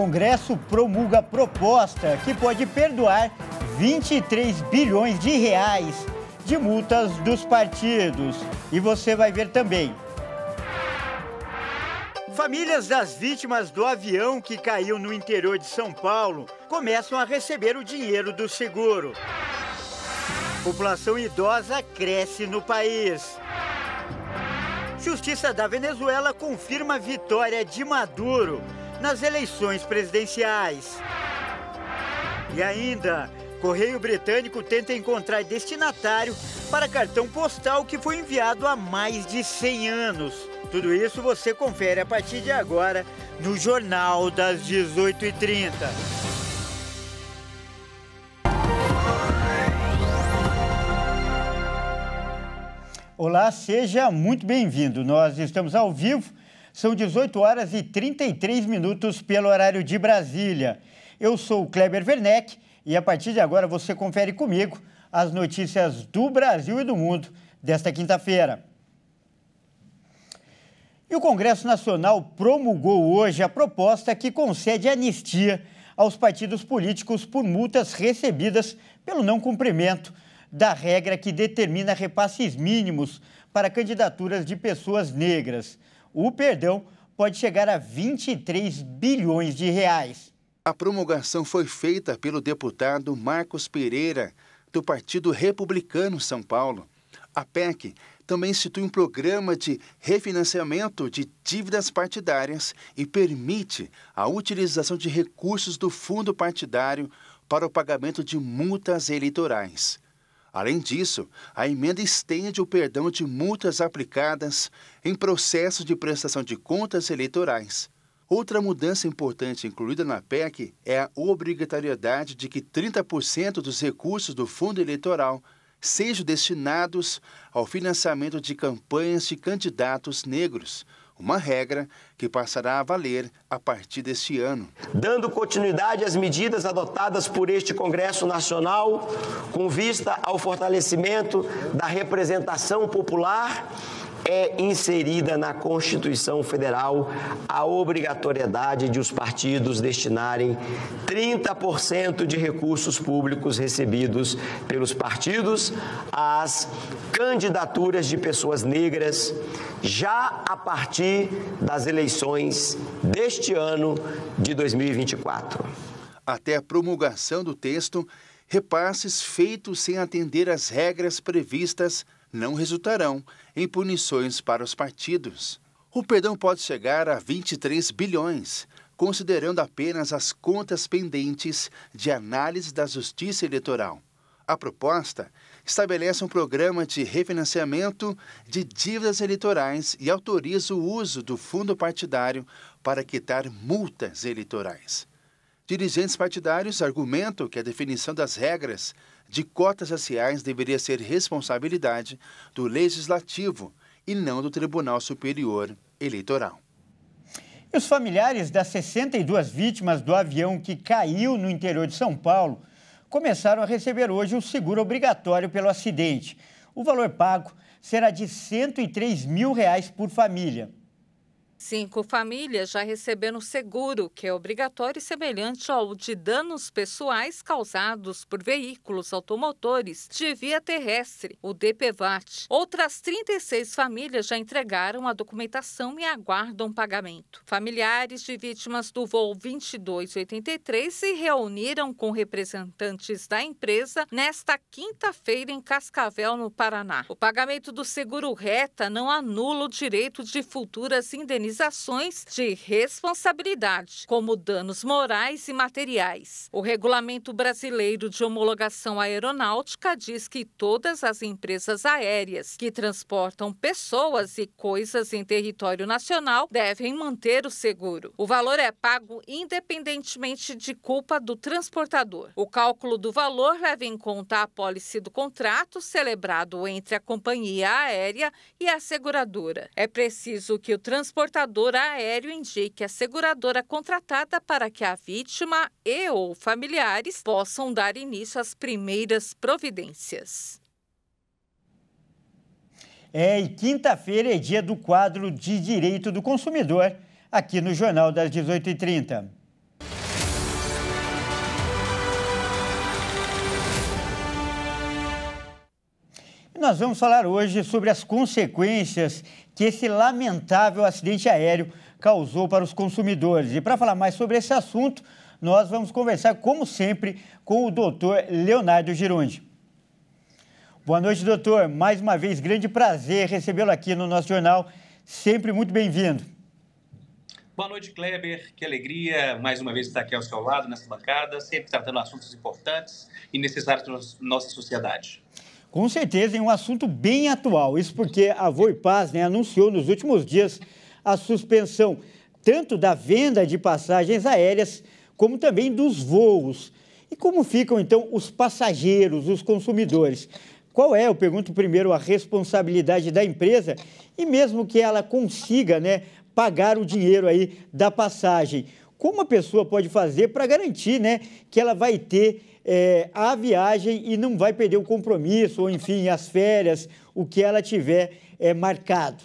Congresso promulga proposta que pode perdoar 23 bilhões de reais de multas dos partidos. E você vai ver também. Famílias das vítimas do avião que caiu no interior de São Paulo começam a receber o dinheiro do seguro. População idosa cresce no país. Justiça da Venezuela confirma a vitória de Maduro nas eleições presidenciais. E ainda, Correio Britânico tenta encontrar destinatário para cartão postal que foi enviado há mais de 100 anos. Tudo isso você confere a partir de agora no Jornal das 18h30. Olá, seja muito bem-vindo. Nós estamos ao vivo, são 18 horas e 33 minutos pelo horário de Brasília. Eu sou o Kleber Werneck e a partir de agora você confere comigo as notícias do Brasil e do mundo desta quinta-feira. E o Congresso Nacional promulgou hoje a proposta que concede anistia aos partidos políticos por multas recebidas pelo não cumprimento da regra que determina repasses mínimos para candidaturas de pessoas negras. O perdão pode chegar a 23 bilhões de reais. A promulgação foi feita pelo deputado Marcos Pereira, do Partido Republicano São Paulo. A PEC também institui um programa de refinanciamento de dívidas partidárias e permite a utilização de recursos do fundo partidário para o pagamento de multas eleitorais. Além disso, a emenda estende o perdão de multas aplicadas em processos de prestação de contas eleitorais. Outra mudança importante incluída na PEC é a obrigatoriedade de que 30% dos recursos do fundo eleitoral sejam destinados ao financiamento de campanhas de candidatos negros, uma regra que passará a valer a partir deste ano. Dando continuidade às medidas adotadas por este Congresso Nacional, com vista ao fortalecimento da representação popular, é inserida na Constituição Federal a obrigatoriedade de os partidos destinarem 30% de recursos públicos recebidos pelos partidos às candidaturas de pessoas negras, já a partir das eleições deste ano de 2024. Até a promulgação do texto, repasses feitos sem atender às regras previstas não resultarão em punições para os partidos. O perdão pode chegar a 23 bilhões, considerando apenas as contas pendentes de análise da Justiça Eleitoral. A proposta estabelece um programa de refinanciamento de dívidas eleitorais e autoriza o uso do fundo partidário para quitar multas eleitorais. Dirigentes partidários argumentam que a definição das regras de cotas raciais deveria ser responsabilidade do Legislativo e não do Tribunal Superior Eleitoral. E os familiares das 62 vítimas do avião que caiu no interior de São Paulo começaram a receber hoje o seguro obrigatório pelo acidente. O valor pago será de R$ 103 mil por família. 5 famílias já receberam seguro, que é obrigatório e semelhante ao de danos pessoais causados por veículos automotores de via terrestre, o DPVAT. Outras 36 famílias já entregaram a documentação e aguardam pagamento. Familiares de vítimas do voo 2283 se reuniram com representantes da empresa nesta quinta-feira em Cascavel, no Paraná. O pagamento do seguro reta não anula o direito de futuras indenizações de responsabilidade, como danos morais e materiais. O Regulamento Brasileiro de Homologação Aeronáutica diz que todas as empresas aéreas que transportam pessoas e coisas em território nacional devem manter o seguro. O valor é pago independentemente de culpa do transportador. O cálculo do valor leva em conta a apólice do contrato celebrado entre a companhia aérea e a seguradora. É preciso que o transportador aéreo indique a seguradora contratada para que a vítima e ou familiares possam dar início às primeiras providências. E quinta-feira é dia do quadro de Direito do Consumidor, aqui no Jornal das 18h30. nós vamos falar hoje sobre as consequências que esse lamentável acidente aéreo causou para os consumidores. E para falar mais sobre esse assunto, nós vamos conversar, como sempre, com o doutor Leonardo Girundi. Boa noite, doutor. Mais uma vez, grande prazer recebê-lo aqui no nosso jornal. Sempre muito bem-vindo. Boa noite, Kleber. Que alegria mais uma vez estar aqui ao seu lado, nessa bancada, sempre tratando assuntos importantes e necessários para a nossa sociedade. Com certeza, é um assunto bem atual. Isso porque a Voipaz, anunciou nos últimos dias a suspensão tanto da venda de passagens aéreas como também dos voos. E como ficam, então, os passageiros, os consumidores? Qual é, eu pergunto primeiro, a responsabilidade da empresa e mesmo que ela consiga, pagar o dinheiro aí da passagem? Como a pessoa pode fazer para garantir, que ela vai ter a viagem e não vai perder o compromisso ou, enfim, as férias, o que ela tiver marcado?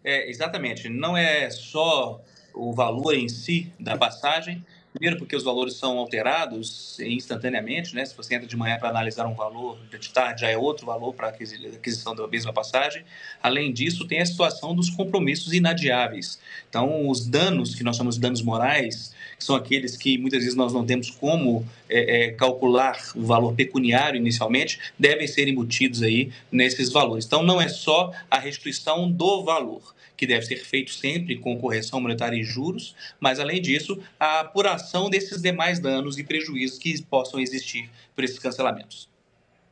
Exatamente. Não é só o valor em si da passagem. Primeiro porque os valores são alterados instantaneamente, Se você entra de manhã para analisar um valor, de tarde já é outro valor para a aquisição da mesma passagem. Além disso, tem a situação dos compromissos inadiáveis. Então, os danos, que nós chamamos de danos morais, que são aqueles que muitas vezes nós não temos como calcular o valor pecuniário inicialmente, devem ser embutidos aí nesses valores. Então, não é só a restituição do valor, que deve ser feito sempre com correção monetária e juros, mas, além disso, a apuração desses demais danos e prejuízos que possam existir por esses cancelamentos.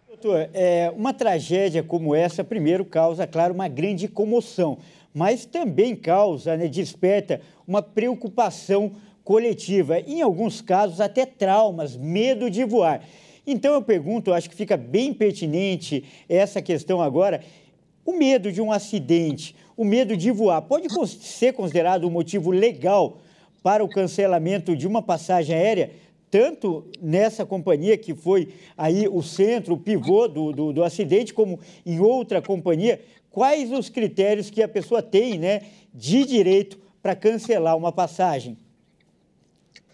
Doutor, uma tragédia como essa, primeiro, causa, claro, uma grande comoção, mas também causa, desperta uma preocupação coletiva, em alguns casos até traumas, medo de voar. Então eu pergunto, acho que fica bem pertinente essa questão agora, o medo de um acidente, o medo de voar, pode ser considerado um motivo legal para o cancelamento de uma passagem aérea, tanto nessa companhia que foi aí o centro, o pivô do acidente, como em outra companhia? Quais os critérios que a pessoa tem, de direito para cancelar uma passagem?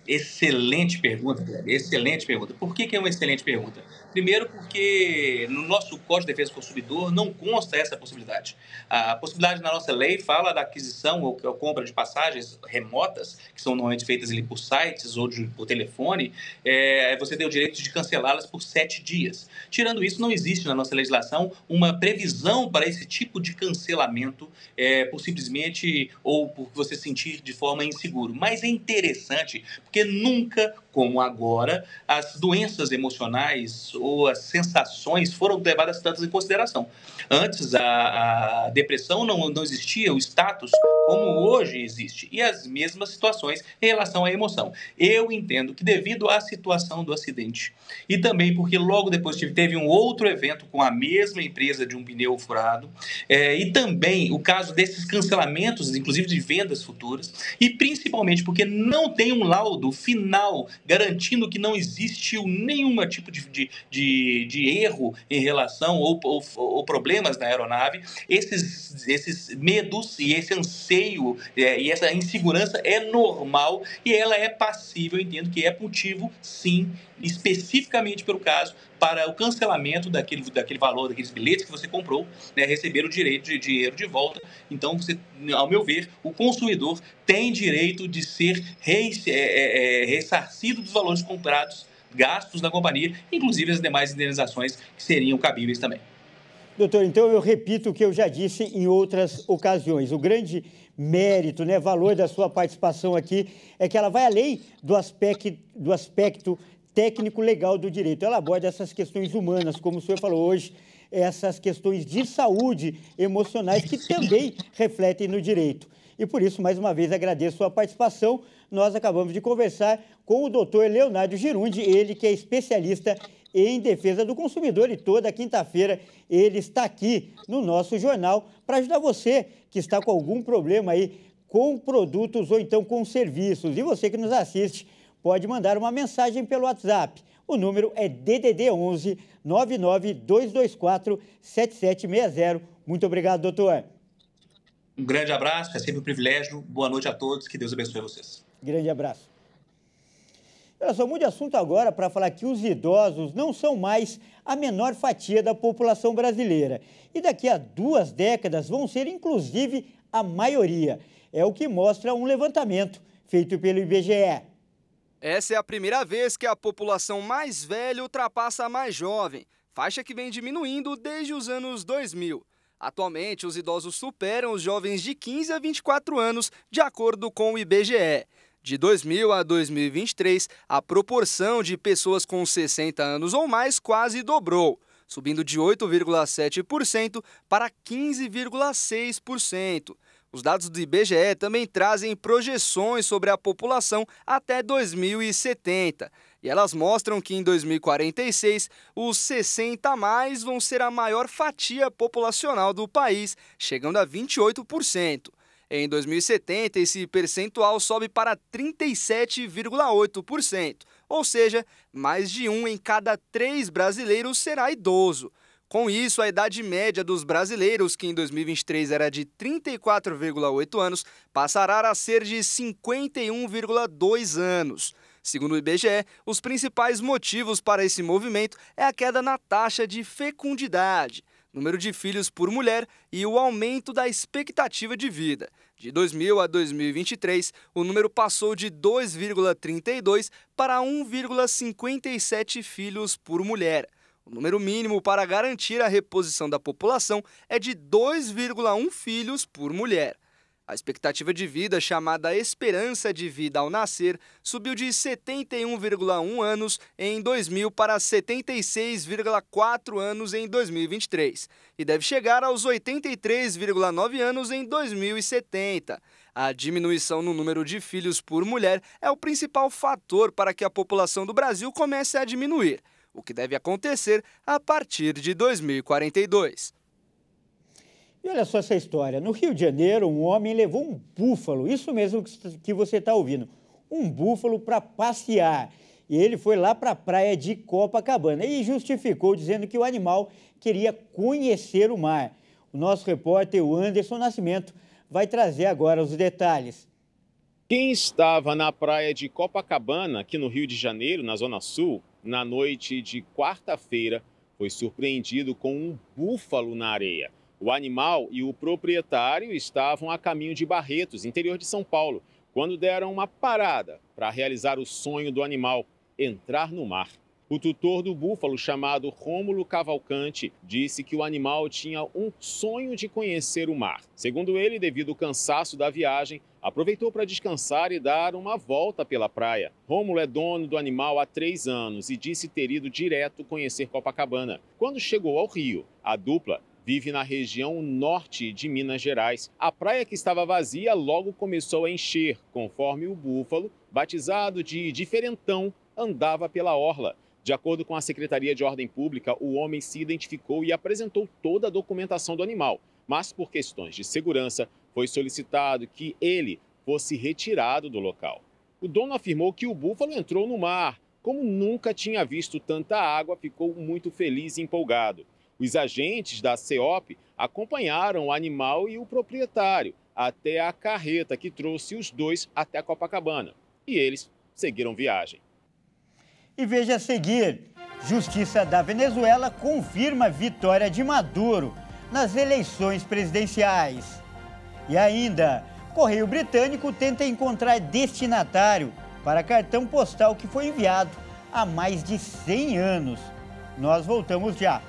Excelente pergunta, Kleber. Excelente pergunta. Por que é uma excelente pergunta? Primeiro porque no nosso Código de Defesa do Consumidor não consta essa possibilidade. A possibilidade na nossa lei fala da aquisição ou compra de passagens remotas, que são normalmente feitas ali por sites ou por telefone, você tem o direito de cancelá-las por 7 dias. Tirando isso, não existe na nossa legislação uma previsão para esse tipo de cancelamento por simplesmente ou por você sentir de forma inseguro. Mas é interessante porque nunca, como agora, as doenças emocionais ou as sensações foram levadas tantas em consideração. Antes, a depressão não existia, o status como hoje existe, e as mesmas situações em relação à emoção. Eu entendo que devido à situação do acidente, e também porque logo depois teve um outro evento com a mesma empresa de um pneu furado, e também o caso desses cancelamentos, inclusive de vendas futuras, e principalmente porque não tem um laudo final garantindo que não existiu nenhum tipo de erro em relação ou problemas na aeronave, esses medos e esse anseio e essa insegurança é normal e ela é passível, eu entendo que é motivo, sim, especificamente pelo caso, para o cancelamento daquele valor, daqueles bilhetes que você comprou, receber o direito de dinheiro de volta. Então, ao meu ver, o consumidor tem direito de ser ressarcido dos valores comprados, gastos da companhia, inclusive as demais indenizações que seriam cabíveis também. Doutor, então eu repito o que eu já disse em outras ocasiões. O grande mérito, valor da sua participação aqui é que ela vai além do aspecto técnico legal do direito. Ela aborda essas questões humanas, como o senhor falou hoje, essas questões de saúde emocionais que também refletem no direito. E por isso, mais uma vez, agradeço a sua participação. Nós acabamos de conversar com o doutor Leonardo Girundi, ele que é especialista em defesa do consumidor, e toda quinta-feira ele está aqui no nosso jornal para ajudar você que está com algum problema aí com produtos ou então com serviços. E você que nos assiste pode mandar uma mensagem pelo WhatsApp. O número é DDD 11 99224 7760. Muito obrigado, doutor. Um grande abraço, é sempre um privilégio. Boa noite a todos, que Deus abençoe vocês. Grande abraço. Olha só, mude de assunto agora para falar que os idosos não são mais a menor fatia da população brasileira. E daqui a 2 décadas vão ser, inclusive, a maioria. É o que mostra um levantamento feito pelo IBGE. Essa é a primeira vez que a população mais velha ultrapassa a mais jovem, faixa que vem diminuindo desde os anos 2000. Atualmente, os idosos superam os jovens de 15 a 24 anos, de acordo com o IBGE. De 2000 a 2023, a proporção de pessoas com 60 anos ou mais quase dobrou, subindo de 8,7% para 15,6%. Os dados do IBGE também trazem projeções sobre a população até 2070. E elas mostram que em 2046, os 60 a mais vão ser a maior fatia populacional do país, chegando a 28%. Em 2070, esse percentual sobe para 37,8%, ou seja, mais de 1 em cada 3 brasileiros será idoso. Com isso, a idade média dos brasileiros, que em 2023 era de 34,8 anos, passará a ser de 51,2 anos. Segundo o IBGE, os principais motivos para esse movimento é a queda na taxa de fecundidade, número de filhos por mulher e o aumento da expectativa de vida. De 2000 a 2023, o número passou de 2,32 para 1,57 filhos por mulher. O número mínimo para garantir a reposição da população é de 2,1 filhos por mulher. A expectativa de vida, chamada esperança de vida ao nascer, subiu de 71,1 anos em 2000 para 76,4 anos em 2023 e deve chegar aos 83,9 anos em 2070. A diminuição no número de filhos por mulher é o principal fator para que a população do Brasil comece a diminuir, o que deve acontecer a partir de 2042. E olha só essa história. No Rio de Janeiro, um homem levou um búfalo, isso mesmo que você está ouvindo, um búfalo para passear. E ele foi lá para a praia de Copacabana e justificou dizendo que o animal queria conhecer o mar. O nosso repórter, o Anderson Nascimento, vai trazer agora os detalhes. Quem estava na praia de Copacabana, aqui no Rio de Janeiro, na Zona Sul, na noite de quarta-feira, foi surpreendido com um búfalo na areia. O animal e o proprietário estavam a caminho de Barretos, interior de São Paulo, quando deram uma parada para realizar o sonho do animal, entrar no mar. O tutor do búfalo, chamado Rômulo Cavalcante, disse que o animal tinha um sonho de conhecer o mar. Segundo ele, devido ao cansaço da viagem, aproveitou para descansar e dar uma volta pela praia. Rômulo é dono do animal há 3 anos e disse ter ido direto conhecer Copacabana. Quando chegou ao Rio, a dupla vive na região norte de Minas Gerais. A praia, que estava vazia, logo começou a encher, conforme o búfalo, batizado de Diferentão, andava pela orla. De acordo com a Secretaria de Ordem Pública, o homem se identificou e apresentou toda a documentação do animal, mas por questões de segurança foi solicitado que ele fosse retirado do local. O dono afirmou que o búfalo entrou no mar. Como nunca tinha visto tanta água, ficou muito feliz e empolgado. Os agentes da CEOP acompanharam o animal e o proprietário até a carreta que trouxe os dois até Copacabana. E eles seguiram viagem. E veja a seguir, Justiça da Venezuela confirma a vitória de Maduro nas eleições presidenciais. E ainda, Correio Britânico tenta encontrar destinatário para cartão postal que foi enviado há mais de 100 anos. Nós voltamos já.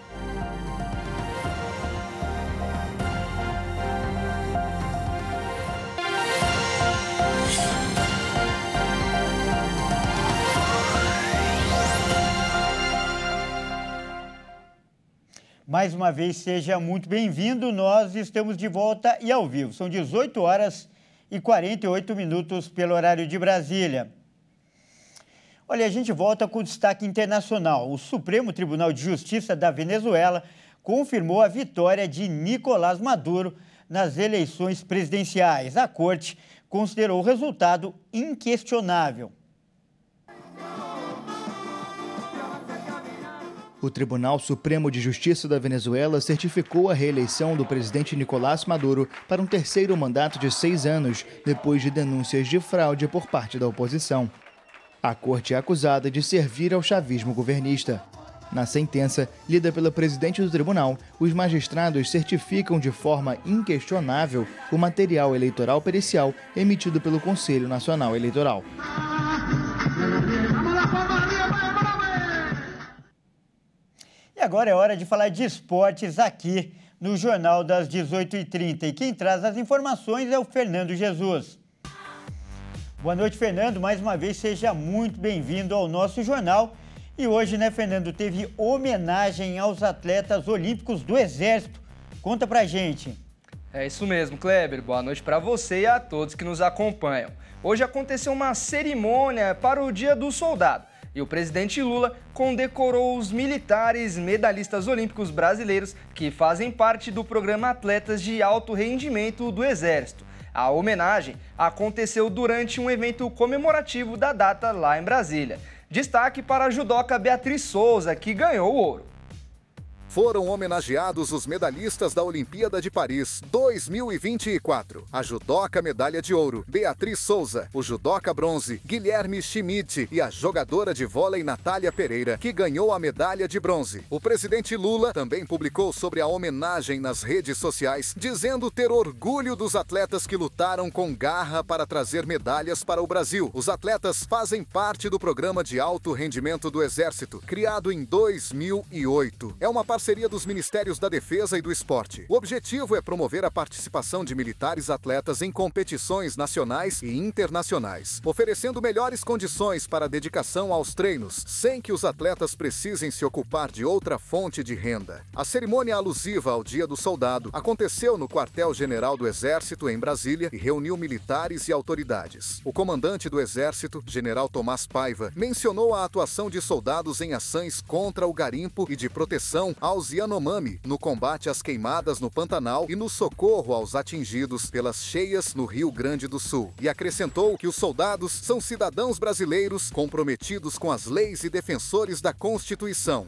Mais uma vez, seja muito bem-vindo. Nós estamos de volta e ao vivo. São 18 horas e 48 minutos pelo horário de Brasília. Olha, a gente volta com destaque internacional. O Supremo Tribunal de Justiça da Venezuela confirmou a vitória de Nicolás Maduro nas eleições presidenciais. A corte considerou o resultado inquestionável. O Tribunal Supremo de Justiça da Venezuela certificou a reeleição do presidente Nicolás Maduro para um terceiro mandato de 6 anos, depois de denúncias de fraude por parte da oposição. A corte é acusada de servir ao chavismo governista. Na sentença, lida pela presidente do tribunal, os magistrados certificam de forma inquestionável o material eleitoral pericial emitido pelo Conselho Nacional Eleitoral. E agora é hora de falar de esportes aqui no Jornal das 18h30. E quem traz as informações é o Fernando Jesus. Boa noite, Fernando. Mais uma vez, seja muito bem-vindo ao nosso jornal. E hoje, né, Fernando, teve homenagem aos atletas olímpicos do Exército. Conta pra gente. É isso mesmo, Kleber. Boa noite para você e a todos que nos acompanham. Hoje aconteceu uma cerimônia para o Dia do Soldado e o presidente Lula condecorou os militares medalhistas olímpicos brasileiros que fazem parte do programa Atletas de Alto Rendimento do Exército. A homenagem aconteceu durante um evento comemorativo da data lá em Brasília. Destaque para a judoca Beatriz Souza, que ganhou o ouro. Foram homenageados os medalhistas da Olimpíada de Paris 2024. A judoca medalha de ouro, Beatriz Souza, o judoca bronze, Guilherme Schmidt e a jogadora de vôlei Natália Pereira, que ganhou a medalha de bronze. O presidente Lula também publicou sobre a homenagem nas redes sociais, dizendo ter orgulho dos atletas que lutaram com garra para trazer medalhas para o Brasil. Os atletas fazem parte do programa de alto rendimento do Exército, criado em 2008. É uma parceria dos Ministérios da Defesa e do Esporte. O objetivo é promover a participação de militares atletas em competições nacionais e internacionais, oferecendo melhores condições para a dedicação aos treinos, sem que os atletas precisem se ocupar de outra fonte de renda. A cerimônia alusiva ao Dia do Soldado aconteceu no Quartel-General do Exército, em Brasília, e reuniu militares e autoridades. O comandante do Exército, General Tomás Paiva, mencionou a atuação de soldados em ações contra o garimpo e de proteção aos Yanomami, no combate às queimadas no Pantanal e no socorro aos atingidos pelas cheias no Rio Grande do Sul. E acrescentou que os soldados são cidadãos brasileiros comprometidos com as leis e defensores da Constituição.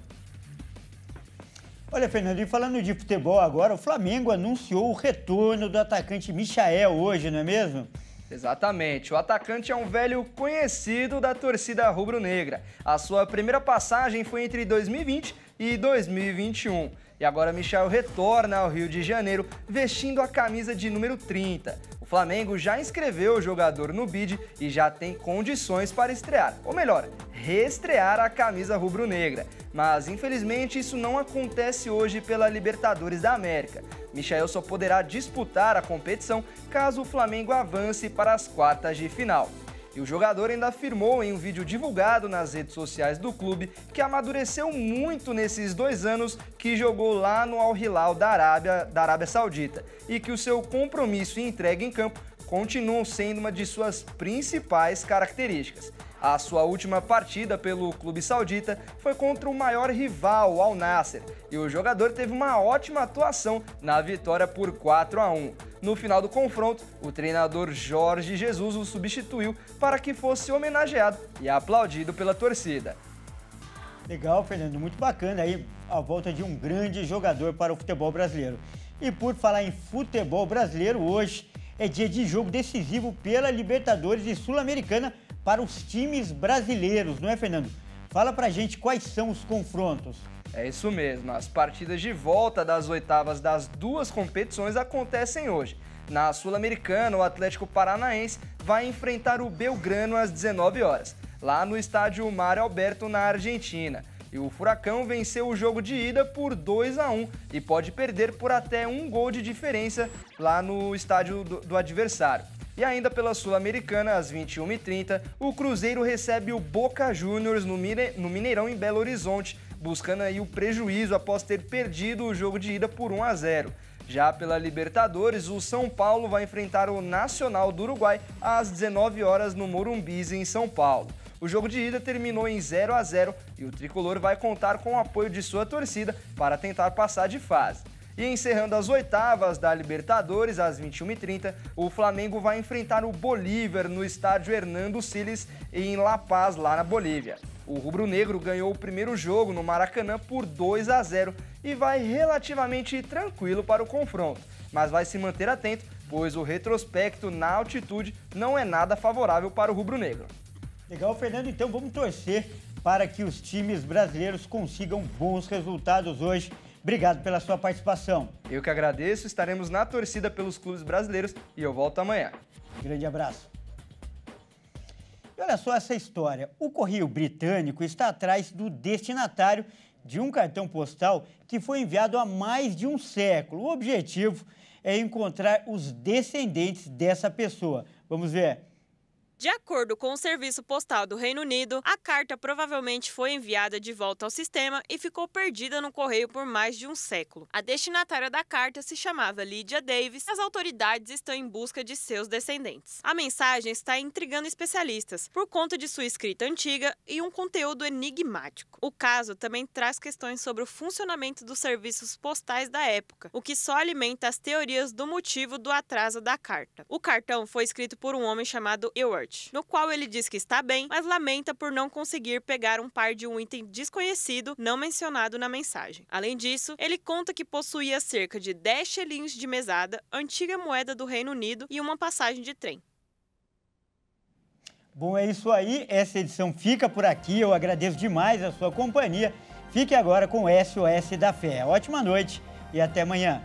Olha, Fernando, e falando de futebol agora, o Flamengo anunciou o retorno do atacante Michael hoje, não é mesmo? Exatamente, o atacante é um velho conhecido da torcida rubro-negra. A sua primeira passagem foi entre 2020 e 2021. E agora Michael retorna ao Rio de Janeiro vestindo a camisa de número 30. O Flamengo já inscreveu o jogador no bid e já tem condições para estrear, ou melhor, reestrear a camisa rubro-negra. Mas infelizmente isso não acontece hoje pela Libertadores da América. Michael só poderá disputar a competição caso o Flamengo avance para as quartas de final. E o jogador ainda afirmou em um vídeo divulgado nas redes sociais do clube que amadureceu muito nesses 2 anos que jogou lá no Al Hilal da Arábia Saudita e que o seu compromisso e entrega em campo continuam sendo uma de suas principais características. A sua última partida pelo clube saudita foi contra o maior rival, o Al Nassr, e o jogador teve uma ótima atuação na vitória por 4-1. No final do confronto, o treinador Jorge Jesus o substituiu para que fosse homenageado e aplaudido pela torcida. Legal, Fernando, muito bacana aí a volta de um grande jogador para o futebol brasileiro. E por falar em futebol brasileiro, hoje é dia de jogo decisivo pela Libertadores e Sul-Americana para os times brasileiros, não é, Fernando? Fala pra gente quais são os confrontos. É isso mesmo, as partidas de volta das oitavas das 2 competições acontecem hoje. Na Sul-Americana, o Atlético Paranaense vai enfrentar o Belgrano às 19 horas, lá no estádio Mário Alberto, na Argentina. E o Furacão venceu o jogo de ida por 2-1 e pode perder por até 1 gol de diferença lá no estádio do adversário. E ainda pela Sul-Americana, às 21h30, o Cruzeiro recebe o Boca Juniors no Mineirão, em Belo Horizonte, buscando aí o prejuízo após ter perdido o jogo de ida por 1-0. Já pela Libertadores, o São Paulo vai enfrentar o Nacional do Uruguai às 19 horas no Morumbi, em São Paulo. O jogo de ida terminou em 0-0 e o tricolor vai contar com o apoio de sua torcida para tentar passar de fase. E encerrando as oitavas da Libertadores, às 21h30, o Flamengo vai enfrentar o Bolívar no estádio Hernando Siles, em La Paz, lá na Bolívia. O rubro-negro ganhou o primeiro jogo no Maracanã por 2-0 e vai relativamente tranquilo para o confronto, mas vai se manter atento, pois o retrospecto na altitude não é nada favorável para o rubro-negro. Legal, Fernando. Então vamos torcer para que os times brasileiros consigam bons resultados hoje. Obrigado pela sua participação. Eu que agradeço, estaremos na torcida pelos clubes brasileiros e eu volto amanhã. Grande abraço. E olha só essa história. O Correio Britânico está atrás do destinatário de um cartão postal que foi enviado há mais de um século. O objetivo é encontrar os descendentes dessa pessoa. Vamos ver. De acordo com o Serviço Postal do Reino Unido, a carta provavelmente foi enviada de volta ao sistema e ficou perdida no correio por mais de um século. A destinatária da carta se chamava Lydia Davis e as autoridades estão em busca de seus descendentes. A mensagem está intrigando especialistas por conta de sua escrita antiga e um conteúdo enigmático. O caso também traz questões sobre o funcionamento dos serviços postais da época, o que só alimenta as teorias do motivo do atraso da carta. O cartão foi escrito por um homem chamado Ewart, no qual ele diz que está bem, mas lamenta por não conseguir pegar um par de um item desconhecido não mencionado na mensagem. Além disso, ele conta que possuía cerca de 10 shillings de mesada, antiga moeda do Reino Unido, e uma passagem de trem. Bom, é isso aí. Essa edição fica por aqui. Eu agradeço demais a sua companhia. Fique agora com o SOS da Fé. Ótima noite e até amanhã.